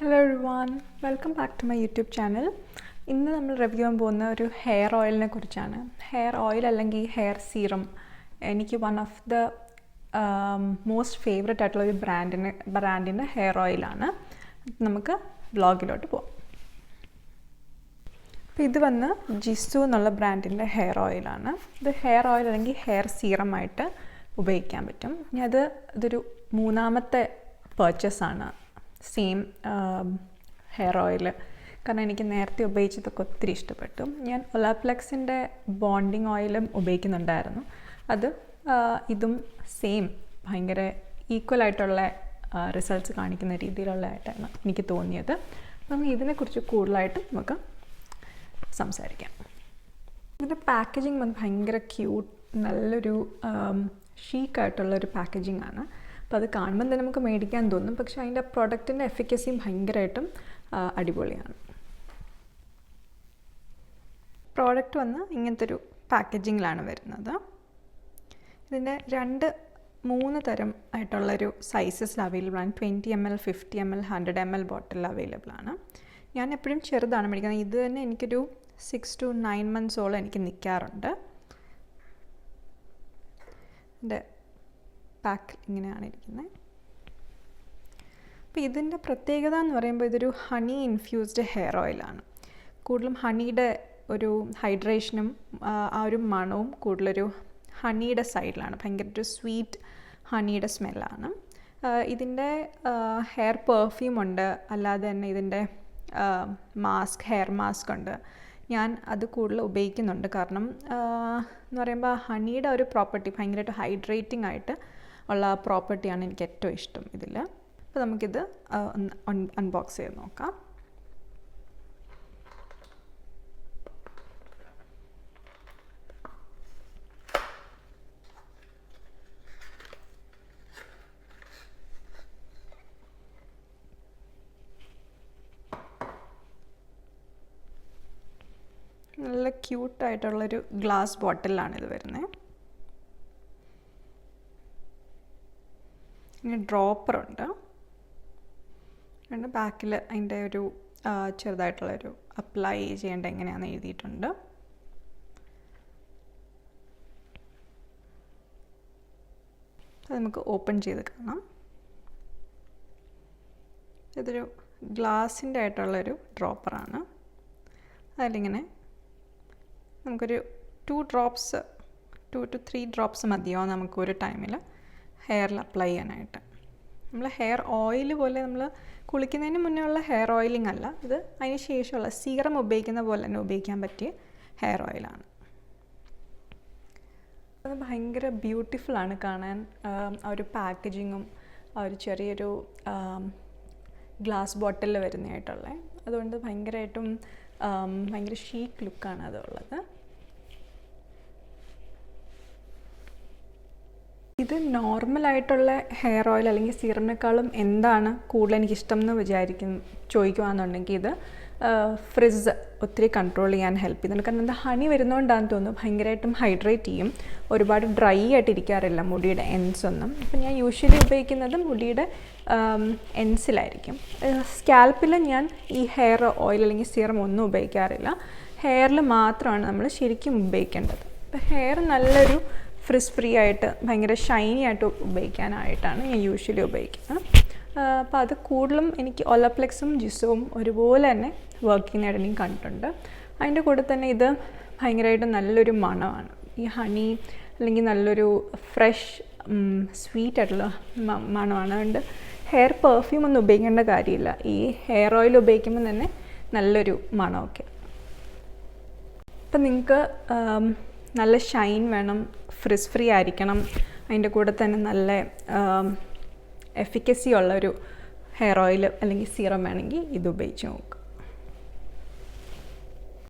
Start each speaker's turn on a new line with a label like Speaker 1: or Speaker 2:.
Speaker 1: Hello everyone, welcome back to my YouTube channel. ഇന്ന് നമ്മൾ review ചെയ്യാൻ പോകുന്ന ഒരു ഹെയർ ഓയിലിനെ കുറിച്ചാണ്. ഹെയർ ഓയിൽ അല്ലെങ്കിൽ ഹെയർ സീറം എനിക്ക് one of the most favourite ആയിട്ടുള്ള ഒരു ബ്രാൻഡിൻ്റെ ഹെയർ ഓയിലാണ്. നമുക്ക് വ്ളോഗിലോട്ട് പോകാം. അപ്പോൾ ഇത് വന്ന് ജിസു എന്നുള്ള ബ്രാൻഡിൻ്റെ ഹെയർ ഓയിലാണ്. ഇത് ഹെയർ ഓയിൽ അല്ലെങ്കിൽ ഹെയർ സീറമായിട്ട് ഉപയോഗിക്കാൻ പറ്റും. ഇതൊരു മൂന്നാമത്തെ പർച്ചേസാണ് സെയിം ഹെയർ ഓയിൽ. കാരണം എനിക്ക് നേരത്തെ ഉപയോഗിച്ചതൊക്കെ ഒത്തിരി ഇഷ്ടപ്പെട്ടു. ഞാൻ ഒലാപ്ലെക്സിൻ്റെ ബോണ്ടിങ് ഓയിലും ഉപയോഗിക്കുന്നുണ്ടായിരുന്നു. ഇതും സെയിം ഭയങ്കര ഈക്വലായിട്ടുള്ള റിസൾട്ട്സ് കാണിക്കുന്ന രീതിയിലുള്ളതായിട്ടാണ് എനിക്ക് തോന്നിയത്. അപ്പം ഇതിനെക്കുറിച്ച് കൂടുതലായിട്ട് നമുക്ക് സംസാരിക്കാം. ഇതിൻ്റെ പാക്കേജിങ് വന്ന് ഭയങ്കര ക്യൂട്ട്, നല്ലൊരു ഷീക്കായിട്ടുള്ളൊരു പാക്കേജിങ് ആണ്. അപ്പോൾ അത് കാണുമ്പോൾ തന്നെ നമുക്ക് മേടിക്കാൻ തോന്നും. പക്ഷേ അതിൻ്റെ പ്രൊഡക്റ്റിൻ്റെ എഫിക്കസിയും ഭയങ്കരമായിട്ടും അടിപൊളിയാണ്. പ്രോഡക്റ്റ് വന്ന് ഇങ്ങനത്തെ ഒരു പാക്കേജിങ്ങിലാണ് വരുന്നത്. ഇതിൻ്റെ 2-3 തരം ആയിട്ടുള്ളൊരു സൈസസിൽ അവൈലബിൾ ആണ്. 20 ml, 50 ml, 100 ml ബോട്ടിൽ അവൈലബിൾ ആണ്. ഞാൻ എപ്പോഴും ചെറുതാണ് മേടിക്കുന്നത്. ഇത് തന്നെ എനിക്കൊരു 6 to 9 months എനിക്ക് നിൽക്കാറുണ്ട്. ഇതിൻ്റെ പാക്ക് ഇങ്ങനെയാണ് ഇരിക്കുന്നത്. അപ്പോൾ ഇതിൻ്റെ പ്രത്യേകത എന്ന് പറയുമ്പോൾ ഇതൊരു ഹണി ഇൻഫ്യൂസ്ഡ് ഹെയർ ഓയിലാണ്. കൂടുതലും ഹണിയുടെ ഒരു ഹൈഡ്രേഷനും ആ ഒരു മണവും കൂടുതലൊരു ഹണിയുടെ സൈഡിലാണ്. ഭയങ്കര ഒരു സ്വീറ്റ് ഹണിയുടെ സ്മെല്ലാണ്. ഇതിൻ്റെ ഹെയർ പെർഫ്യൂം ഉണ്ട്, അല്ലാതെ തന്നെ ഇതിൻ്റെ ഹെയർ മാസ്ക് ഉണ്ട്. ഞാൻ അത് കൂടുതൽ ഉപയോഗിക്കുന്നുണ്ട്. കാരണം എന്ന് പറയുമ്പോൾ ഹണിയുടെ ഒരു പ്രോപ്പർട്ടി ഭയങ്കരമായിട്ട് ഹൈഡ്രേറ്റിംഗ് ആയിട്ട് ഉള്ള പ്രോപ്പർട്ടിയാണ് എനിക്ക് ഏറ്റവും ഇഷ്ടം ഇതിൽ. അപ്പോൾ നമുക്കിത് അൺബോക്സ് ചെയ്ത് നോക്കാം. നല്ല ക്യൂട്ടായിട്ടുള്ളൊരു ഗ്ലാസ് ബോട്ടിലാണ് ഇത് വരുന്നത്. ഇനി ഡ്രോപ്പറുണ്ട്. ബാക്കിൽ അതിൻ്റെ ഒരു ചെറുതായിട്ടുള്ളൊരു അപ്ലൈ ചെയ്യേണ്ട എങ്ങനെയാണെന്ന് എഴുതിയിട്ടുണ്ട്. അത് നമുക്ക് ഓപ്പൺ ചെയ്ത് കാണാം. ഇതൊരു ഗ്ലാസിൻ്റെ ആയിട്ടുള്ളൊരു ഡ്രോപ്പറാണ്. അതിലിങ്ങനെ നമുക്കൊരു 2 to 3 ഡ്രോപ്സ് മതിയോ നമുക്ക് ഒരു ടൈമിൽ ഹെയറിൽ അപ്ലൈ ചെയ്യാനായിട്ട്. നമ്മൾ ഹെയർ ഓയിൽ പോലെ നമ്മൾ കുളിക്കുന്നതിന് മുന്നേ ഉള്ള ഹെയർ ഓയിലിംഗ് അല്ല ഇത്. അതിന് ശേഷമുള്ള സീറം ഉപയോഗിക്കുന്ന പോലെ തന്നെ ഉപയോഗിക്കാൻ പറ്റിയ ഹെയർ ഓയിലാണ്. അത് ഭയങ്കര ബ്യൂട്ടിഫുള്ളാണ് കാണാൻ. ആ ഒരു പാക്കേജിങ്ങും ആ ഒരു ചെറിയൊരു ഗ്ലാസ് ബോട്ടിലിൽ വരുന്നതായിട്ടുള്ളത്. അതുകൊണ്ട് ഭയങ്കര ഷീക്ക് ലുക്കാണ് അതുള്ളത്. ഇത് നോർമലായിട്ടുള്ള ഹെയർ ഓയിൽ അല്ലെങ്കിൽ സീറമിനേക്കാളും എന്താണ് കൂടുതൽ എനിക്കിഷ്ടം എന്ന് ചോദിക്കുകയാണെന്നുണ്ടെങ്കിൽ ഇത് ഫ്രിസ് ഒത്തിരി കൺട്രോൾ ചെയ്യാൻ ഹെൽപ്പ് ചെയ്യുന്നുണ്ട്. കാരണം എന്താ ഹണി വരുന്നതുകൊണ്ടാണെന്ന് തോന്നുന്നു ഭയങ്കരമായിട്ടും ഹൈഡ്രേറ്റ് ചെയ്യും. ഒരുപാട് ഡ്രൈ ആയിട്ട് ഇരിക്കാറില്ല മുടിയുടെ എൻഡ്സ് ഒന്നും. അപ്പം ഞാൻ യൂഷ്വലി ഉപയോഗിക്കുന്നത് മുടിയുടെ എൻഡ്സിലായിരിക്കും. സ്കാൽപ്പിൽ ഞാൻ ഈ ഹെയർ ഓയിൽ അല്ലെങ്കിൽ സീറം ഒന്നും ഉപയോഗിക്കാറില്ല. ഹെയറിൽ മാത്രമാണ് നമ്മൾ ശരിക്കും ഉപയോഗിക്കേണ്ടത്. അപ്പം ഹെയർ നല്ലൊരു ഫ്രിസ് ഫ്രീ ആയിട്ട് ഭയങ്കര ഷൈനി ആയിട്ട് ഉപയോഗിക്കാനായിട്ടാണ് ഞാൻ യൂഷ്വലി ഉപയോഗിക്കുന്നത്. അപ്പോൾ അത് കൂടുതലും എനിക്ക് ഒലാപ്ലെക്സും ജിസുവും ഒരുപോലെ തന്നെ വർക്ക് ചെയ്യുന്നതായിട്ട് എനിക്ക് കണ്ടിട്ടുണ്ട്. അതിൻ്റെ കൂടെ തന്നെ ഇത് ഭയങ്കരമായിട്ട് നല്ലൊരു മണമാണ്. ഈ ഹണി അല്ലെങ്കിൽ നല്ലൊരു ഫ്രഷ് സ്വീറ്റ് ആയിട്ടുള്ള മണമാണ്. അതുകൊണ്ട് ഹെയർ പെർഫ്യൂം ഒന്നും ഉപയോഗിക്കേണ്ട കാര്യമില്ല. ഈ ഹെയർ ഓയിൽ ഉപയോഗിക്കുമ്പോൾ തന്നെ നല്ലൊരു മണമൊക്കെ. അപ്പം നിങ്ങൾക്ക് നല്ല ഷൈൻ വേണം, ഫ്രിസ് ഫ്രീ ആയിരിക്കണം, അതിൻ്റെ കൂടെ തന്നെ നല്ല എഫിക്കസി ഉള്ളൊരു ഹെയർ ഓയിൽ അല്ലെങ്കിൽ സീറം വേണമെങ്കിൽ ഇത് ഉപയോഗിച്ച് നോക്കുക.